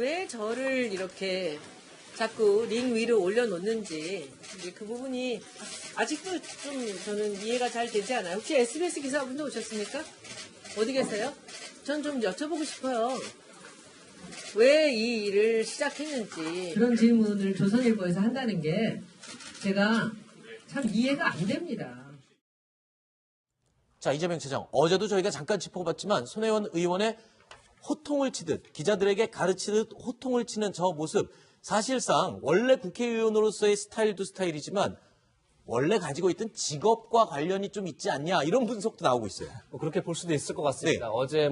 왜 저를 이렇게 자꾸 링 위로 올려놓는지 이제 그 부분이 아직도 좀 저는 이해가 잘 되지 않아요. 혹시 SBS 기사분도 오셨습니까? 어디 계세요? 전 좀 여쭤보고 싶어요. 왜 이 일을 시작했는지 그런 질문을 조선일보에서 한다는 게 제가 참 이해가 안 됩니다. 자, 이재명 차장. 어제도 저희가 잠깐 짚어봤지만 손혜원 의원의 호통을 치듯 기자들에게 가르치듯 호통을 치는 저 모습. 사실상 원래 국회의원으로서의 스타일도 스타일이지만 원래 가지고 있던 직업과 관련이 좀 있지 않냐 이런 분석도 나오고 있어요. 그렇게 볼 수도 있을 것 같습니다. 네. 어제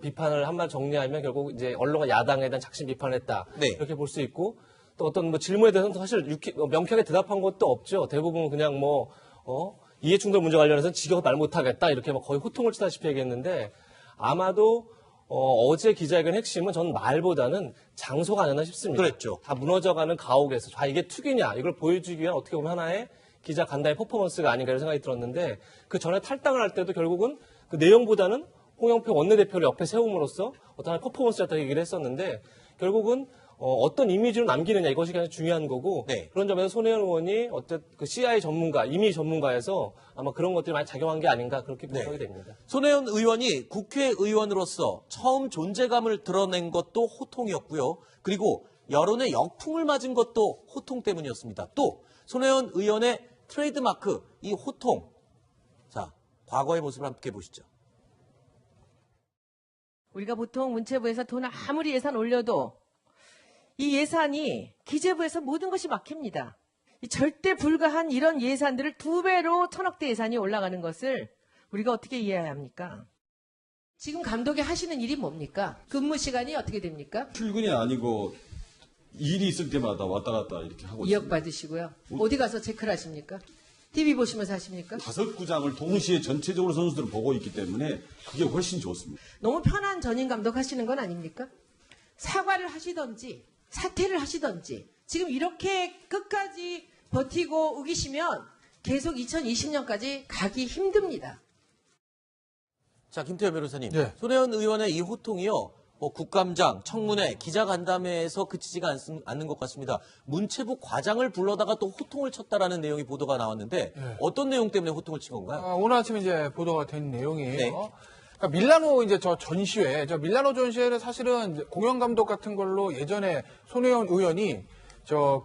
비판을 한말 정리하면 결국 이제 언론과 야당에 대한 작심 비판을 했다. 네. 이렇게 볼 수 있고 또 어떤 질문에 대해서는 사실 명쾌하게 대답한 것도 없죠. 대부분 그냥 이해충돌 문제 관련해서는 직업 말 못하겠다 이렇게 거의 호통을 치다시피 얘기했는데 아마도 어제 기자회견 핵심은 저는 말보다는 장소가 아니었나 싶습니다. 그랬죠. 다 무너져가는 가옥에서 이게 투기냐 이걸 보여주기 위한 어떻게 보면 하나의 기자 간다의 퍼포먼스가 아닌가 이런 생각이 들었는데 그 전에 탈당을 할 때도 결국은 그 내용보다는 홍영표 원내대표를 옆에 세움으로써 어떤 하나의 퍼포먼스였다고 얘기를 했었는데 결국은 어떤 이미지로 남기느냐 이것이 가장 중요한 거고 네. 그런 점에서 손혜원 의원이 어쨌든 그 CIA 전문가, 이미 전문가에서 아마 그런 것들이 많이 작용한 게 아닌가 그렇게 분석이 됩니다. 손혜원 의원이 국회의원으로서 처음 존재감을 드러낸 것도 호통이었고요. 그리고 여론의 역풍을 맞은 것도 호통 때문이었습니다. 또 손혜원 의원의 트레이드마크, 이 호통. 자, 과거의 모습을 함께 보시죠. 우리가 보통 문체부에서 돈 아무리 예산 올려도 이 예산이 기재부에서 모든 것이 막힙니다. 이 절대 불가한 이런 예산들을 2배로 천억대 예산이 올라가는 것을 우리가 어떻게 이해해야 합니까? 지금 감독이 하시는 일이 뭡니까? 근무 시간이 어떻게 됩니까? 출근이 아니고 일이 있을 때마다 왔다 갔다 이렇게 하고 이억 있습니다. 받으시고요. 어디 가서 체크를 하십니까? TV 보시면서 하십니까? 5구장을 동시에 전체적으로 선수들을 보고 있기 때문에 그게 훨씬 좋습니다. 너무 편한 전임 감독 하시는 건 아닙니까? 사과를 하시던지 사퇴를 하시던지 지금 이렇게 끝까지 버티고 우기시면 계속 2020년까지 가기 힘듭니다. 자, 김태현 변호사님. 네. 손혜원 의원의 이 호통이요. 국감장, 청문회, 기자간담회에서 그치지가 않는 것 같습니다. 문체부 과장을 불러다가 또 호통을 쳤다라는 내용이 보도가 나왔는데 네. 어떤 내용 때문에 호통을 친 건가요? 오늘 아침에 이제 보도가 된 내용이에요. 네. 그러니까 밀라노 이제 밀라노 전시회는 사실은 공연 감독 같은 걸로 예전에 손혜원 의원이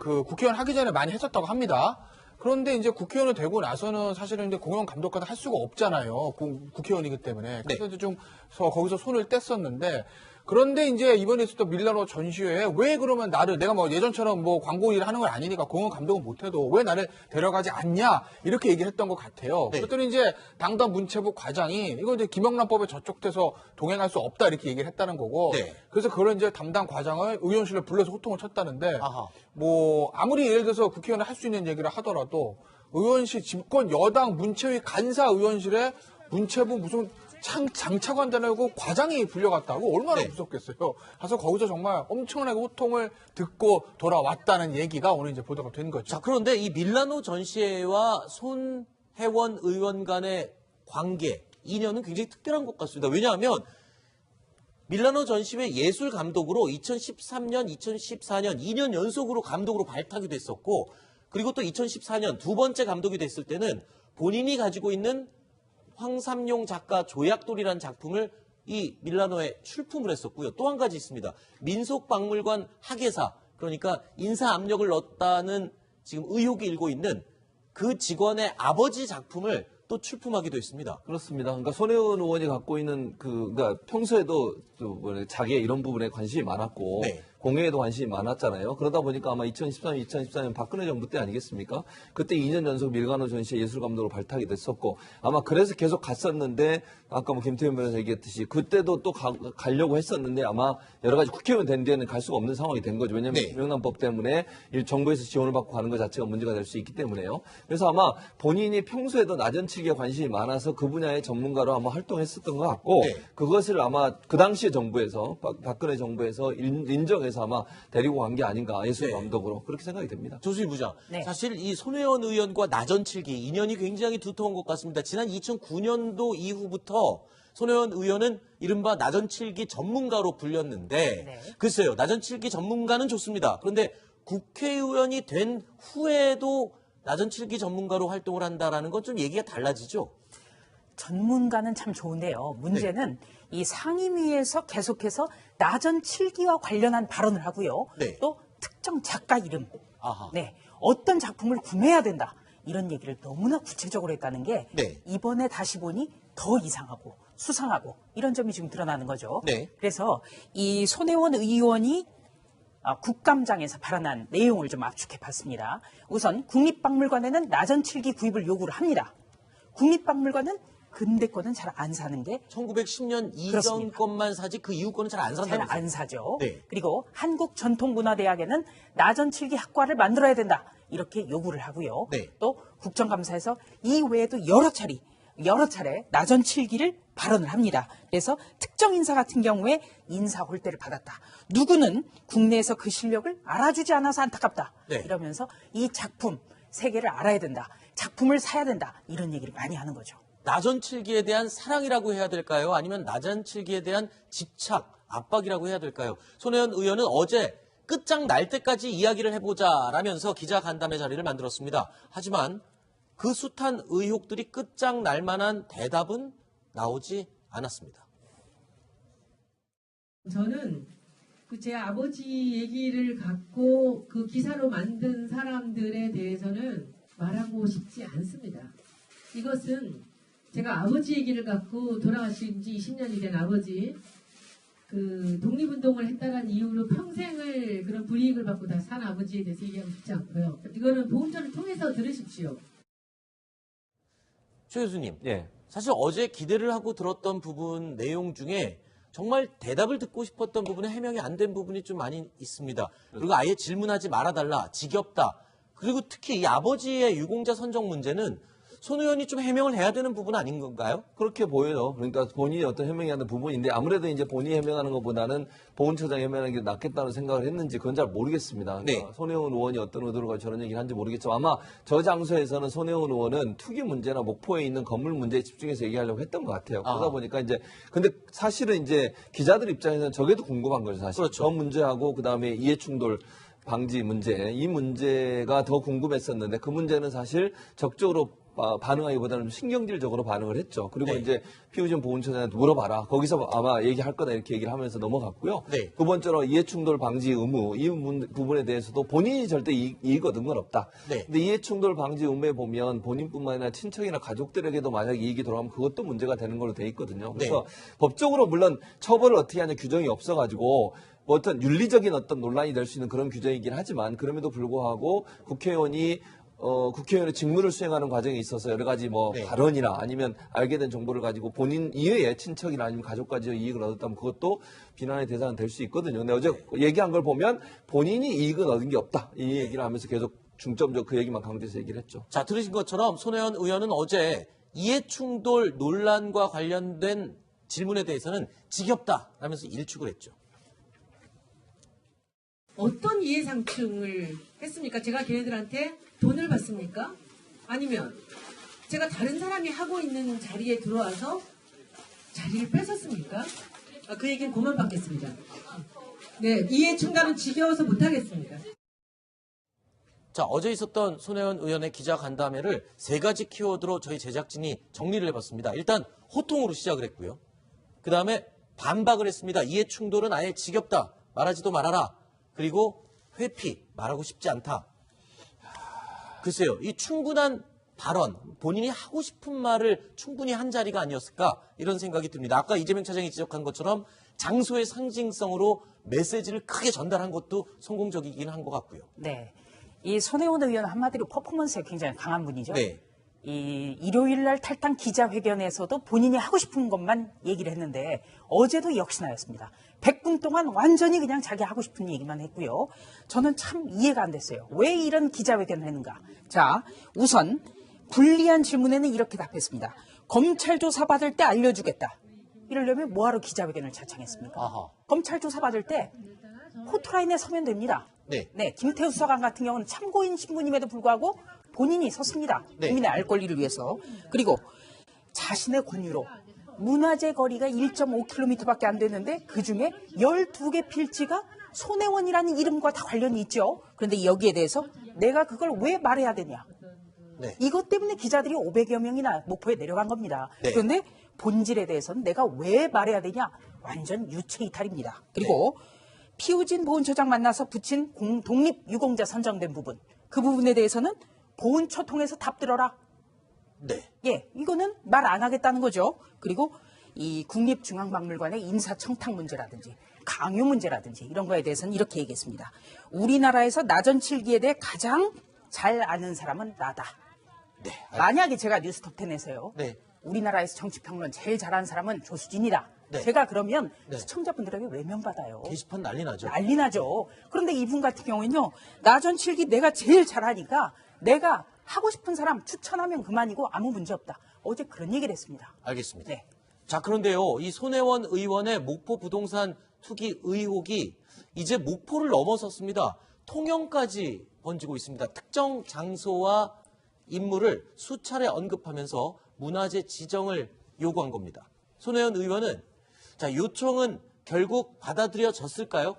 그 국회의원 하기 전에 많이 했었다고 합니다. 그런데 이제 국회의원이 되고 나서는 사실은 이제 공연 감독 같은 할 수가 없잖아요. 국회의원이기 때문에. 그래서 이제 좀 거기서 손을 뗐었는데 그런데 이제 이번에 있었던 밀라노 전시회에 왜 그러면 내가 예전처럼 광고 일을 하는 건 아니니까 공연 감독은 못해도 왜 나를 데려가지 않냐 이렇게 얘기를 했던 것 같아요. 네. 그랬더니 이제 당당 문체부 과장이 이거 이제 김영란법에 저촉돼서 동행할 수 없다 이렇게 얘기를 했다는 거고. 네. 그래서 그걸 이제 담당 과장을 의원실에 불러서 호통을 쳤다는데 아하. 아무리 예를 들어서 국회의원이 할 수 있는 얘기를 하더라도 의원실 집권 여당 문체위 간사 의원실에 문체부 무슨 장차관단하고 과장이 불려갔다고 얼마나 네. 무섭겠어요. 그래서 거기서 정말 엄청나게 호통을 듣고 돌아왔다는 얘기가 오늘 이제 보도가 된 거죠. 자, 그런데 이 밀라노 전시회와 손혜원 의원 간의 관계, 인연은 굉장히 특별한 것 같습니다. 왜냐하면 밀라노 전시회 예술 감독으로 2013년, 2014년 2년 연속으로 감독으로 발탁이 됐었고 그리고 또 2014년 두 번째 감독이 됐을 때는 본인이 가지고 있는 황삼용 작가 조약돌이라는 작품을 이 밀라노에 출품을 했었고요. 또 한 가지 있습니다. 민속박물관 학예사, 그러니까 인사 압력을 넣었다는 지금 의혹이 일고 있는 그 직원의 아버지 작품을 또 출품하기도 했습니다. 그렇습니다. 그러니까 손혜원 의원이 갖고 있는 그러니까 평소에도 자기의 이런 부분에 관심이 많았고 네. 공예에도 관심이 많았잖아요. 그러다 보니까 아마 2014년 박근혜 정부 때 아니겠습니까? 그때 2년 연속 밀라노 전시회 예술감독으로 발탁이 됐었고 아마 그래서 계속 갔었는데 아까 김태현 변호사 얘기했듯이 그때도 또 가려고 했었는데 아마 여러 가지 국회의원 된 뒤에는 갈 수가 없는 상황이 된 거죠. 왜냐하면 네. 김영란법 때문에 정부에서 지원을 받고 가는 것 자체가 문제가 될 수 있기 때문에요. 그래서 아마 본인이 평소에도 나전칠기에 관심이 많아서 그 분야의 전문가로 아마 활동했었던 것 같고 네. 그것을 아마 그 당시의 정부에서 박근혜 정부에서 인정해서 아마 데리고 간 게 아닌가 예술 감독으로 그렇게 생각이 됩니다. 조수희 부장, 네. 사실 이 손혜원 의원과 나전칠기 인연이 굉장히 두터운 것 같습니다. 지난 2009년도 이후부터 손혜원 의원은 이른바 나전칠기 전문가로 불렸는데 네. 글쎄요. 나전칠기 전문가는 좋습니다. 그런데 국회의원이 된 후에도 나전칠기 전문가로 활동을 한다라는 건 좀 얘기가 달라지죠. 전문가는 참 좋은데요. 문제는 이 상임위에서 계속해서 나전 7기와 관련한 발언을 하고요. 네. 또 특정 작가 이름, 아하. 네, 어떤 작품을 구매해야 된다. 이런 얘기를 너무나 구체적으로 했다는 게 네. 이번에 다시 보니 더 이상하고 수상하고 이런 점이 지금 드러나는 거죠. 네. 그래서 이 손혜원 의원이 국감장에서 발언한 내용을 좀 압축해 봤습니다. 우선 국립박물관에는 나전 7기 구입을 요구를 합니다. 국립박물관은 근대 거는 잘 안 사는 게 1910년 이전 그렇습니다. 것만 사지 그 이후 거는 잘 안 잘 산다면서요. 안 사죠. 네. 그리고 한국전통문화대학에는 나전 7기 학과를 만들어야 된다. 이렇게 요구를 하고요. 네. 또 국정감사에서 이 외에도 여러 차례 나전 7기를 발언을 합니다. 그래서 특정 인사 같은 경우에 인사 홀대를 받았다. 누구는 국내에서 그 실력을 알아주지 않아서 안타깝다. 네. 이러면서 이 작품 세계를 알아야 된다. 작품을 사야 된다. 이런 얘기를 많이 하는 거죠. 나전칠기에 대한 사랑이라고 해야 될까요? 아니면 나전칠기에 대한 집착, 압박이라고 해야 될까요? 손혜원 의원은 어제 끝장 날 때까지 이야기를 해보자라면서 기자간담회 자리를 만들었습니다. 하지만 그 숱한 의혹들이 끝장 날 만한 대답은 나오지 않았습니다. 저는 제 아버지 얘기를 갖고 그 기사로 만든 사람들에 대해서는 말하고 싶지 않습니다. 이것은 제가 아버지 얘기를 갖고 돌아가신 지 20년이 된 아버지, 그 독립운동을 했다는 이유로 평생을 그런 불이익을 받고 다 산 아버지에 대해서 얘기하고 싶지 않고요. 이거는 보험처를 통해서 들으십시오. 최 교수님, 예. 사실 어제 기대를 하고 들었던 부분 내용 중에 정말 대답을 듣고 싶었던 부분에 해명이 안 된 부분이 좀 많이 있습니다. 그리고 아예 질문하지 말아달라, 지겹다. 그리고 특히 이 아버지의 유공자 선정 문제는 손 의원이 좀 해명을 해야 되는 부분 아닌 건가요? 그렇게 보여요. 그러니까 본인이 어떤 해명해야 하는 부분인데 아무래도 이제 본인이 해명하는 것보다는 보훈처장이 해명하는 게 낫겠다는 생각을 했는지 그건 잘 모르겠습니다. 네. 그러니까 손혜원 의원이 어떤 의도로 가지고 저런 얘기를 하는지 모르겠지만 아마 저 장소에서는 손혜원 의원은 투기 문제나 목포에 있는 건물 문제에 집중해서 얘기하려고 했던 것 같아요. 그러다 아. 보니까 이제 근데 사실은 이제 기자들 입장에서는 저게도 궁금한 거죠. 사실. 그렇죠. 저 문제하고 그다음에 이해충돌 방지 문제, 이 문제가 더 궁금했었는데 그 문제는 사실 적극적으로 반응하기보다는 신경질적으로 반응을 했죠. 그리고 네. 이제 피우전 보훈처장한테 물어봐라. 거기서 아마 얘기할 거다 이렇게 얘기를 하면서 넘어갔고요. 네. 두 번째로 이해충돌 방지 의무 이 부분에 대해서도 본인이 절대 이익 얻은 건 없다. 네. 근데 이해충돌 방지 의무에 보면 본인뿐만 아니라 친척이나 가족들에게도 만약 이익이 돌아가면 그것도 문제가 되는 걸로 돼 있거든요. 그래서 법적으로 물론 처벌을 어떻게 하냐 규정이 없어가지고 뭐 어떤 윤리적인 어떤 논란이 될 수 있는 그런 규정이긴 하지만 그럼에도 불구하고 국회의원의 직무를 수행하는 과정에 있어서 여러 가지 뭐 네. 발언이나 아니면 알게 된 정보를 가지고 본인 이외의 친척이나 아니면 가족까지 이익을 얻었다면 그것도 비난의 대상은 될 수 있거든요. 근데 어제 얘기한 걸 보면 본인이 이익은 얻은 게 없다. 이 얘기를 하면서 계속 중점적으로 그 얘기만 강조해서 얘기를 했죠. 자, 들으신 것처럼 손혜원 의원은 어제 이해충돌 논란과 관련된 질문에 대해서는 지겹다라면서 일축을 했죠. 어떤 이해상충을 했습니까? 제가 걔네들한테 돈을 받습니까? 아니면 제가 다른 사람이 하고 있는 자리에 들어와서 자리를 뺏었습니까? 그 얘기는 그만 받겠습니다. 네, 이해충돌은 지겨워서 못하겠습니다. 자, 어제 있었던 손혜원 의원의 기자간담회를 세 가지 키워드로 저희 제작진이 정리를 해봤습니다. 일단 호통으로 시작을 했고요. 그 다음에 반박을 했습니다. 이해충돌은 아예 지겹다. 말하지도 말아라. 그리고 회피, 말하고 싶지 않다. 글쎄요, 이 충분한 발언, 본인이 하고 싶은 말을 충분히 한 자리가 아니었을까 이런 생각이 듭니다. 아까 이재명 차장이 지적한 것처럼 장소의 상징성으로 메시지를 크게 전달한 것도 성공적이긴 한 것 같고요. 네. 이 손혜원 의원 한마디로 퍼포먼스에 굉장히 강한 분이죠. 네. 이 일요일 날 탈당 기자회견에서도 본인이 하고 싶은 것만 얘기를 했는데 어제도 역시나였습니다. 100분 동안 완전히 그냥 자기 하고 싶은 얘기만 했고요. 저는 참 이해가 안 됐어요. 왜 이런 기자회견을 했는가. 자, 우선 불리한 질문에는 이렇게 답했습니다. 검찰 조사 받을 때 알려주겠다. 이러려면 뭐하러 기자회견을 자청했습니까? 아하. 검찰 조사 받을 때 포토라인에 서면 됩니다. 네. 김태우 수사관 같은 경우는 참고인 신분임에도 불구하고 본인이 섰습니다. 네. 국민의 알 권리를 위해서. 그리고 자신의 권유로 문화재 거리가 1.5km밖에 안 되는데 그중에 12개 필지가 손혜원이라는 이름과 다 관련이 있죠. 그런데 여기에 대해서 내가 그걸 왜 말해야 되냐. 네. 이것 때문에 기자들이 500여 명이나 목포에 내려간 겁니다. 네. 그런데 본질에 대해서는 내가 왜 말해야 되냐. 완전 유체이탈입니다. 그리고 피우진 보훈처장 만나서 붙인 독립유공자 선정된 부분. 그 부분에 대해서는 보훈처 통해서 답 들어라. 네. 예, 이거는 말 안 하겠다는 거죠. 그리고 이 국립중앙박물관의 인사청탁 문제라든지 강요 문제라든지 이런 거에 대해서는 이렇게 얘기했습니다. 우리나라에서 나전 7기에 대해 가장 잘 아는 사람은 나다. 네. 만약에 제가 뉴스톱10에서요. 네. 우리나라에서 정치평론 제일 잘하는 사람은 조수진이다. 네. 제가 그러면 네. 시청자분들에게 외면받아요. 게시판 난리 나죠. 난리 나죠. 그런데 이분 같은 경우는요. 나전 7기 내가 제일 잘하니까 내가 하고 싶은 사람 추천하면 그만이고 아무 문제 없다. 어제 그런 얘기를 했습니다. 알겠습니다. 네. 자, 그런데요. 이 손혜원 의원의 목포 부동산 투기 의혹이 이제 목포를 넘어섰습니다. 통영까지 번지고 있습니다. 특정 장소와 인물을 수차례 언급하면서 문화재 지정을 요구한 겁니다. 손혜원 의원은 자, 요청은 결국 받아들여졌을까요?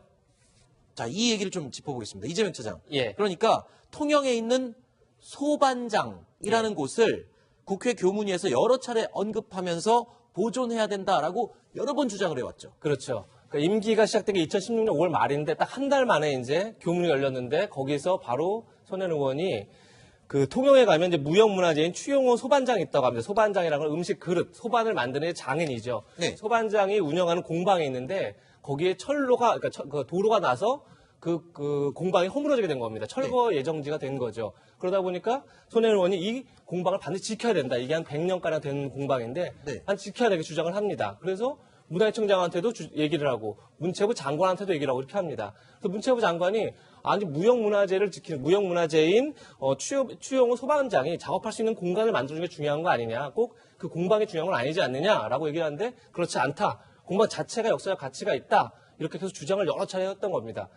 자, 이 얘기를 좀 짚어보겠습니다. 이재명 차장. 예. 그러니까 통영에 있는 소반장이라는 곳을 국회 교문위에서 여러 차례 언급하면서 보존해야 된다라고 여러 번 주장을 해왔죠. 그렇죠. 그러니까 임기가 시작된 게 2016년 5월 말인데 딱 한 달 만에 이제 교문이 열렸는데 거기서 바로 손혜원 의원이 그 통영에 가면 이제 무형문화재인 추용호 소반장이 있다고 합니다. 소반장이라는 건 음식 그릇, 소반을 만드는 장인이죠. 네. 소반장이 운영하는 공방이 있는데 거기에 철로가, 그러니까 그 도로가 나서 그 공방이 허물어지게 된 겁니다. 철거 예정지가 된 거죠. 그러다 보니까 손혜원 의원이 이 공방을 반드시 지켜야 된다. 이게 한 100년가량 된 공방인데 네. 한 지켜야 되게 주장을 합니다. 그래서 문화재청장한테도 얘기를 하고 문체부 장관한테도 얘기를 하고 이렇게 합니다. 그래서 문체부 장관이 아니 무형문화재를 지키는 무형문화재인 추용호 소방장이 작업할 수 있는 공간을 만들어주는 게 중요한 거 아니냐. 꼭 그 공방이 중요한 건 아니지 않느냐라고 얘기를 하는데 그렇지 않다. 공방 자체가 역사적 가치가 있다. 이렇게 계속 주장을 여러 차례 했던 겁니다.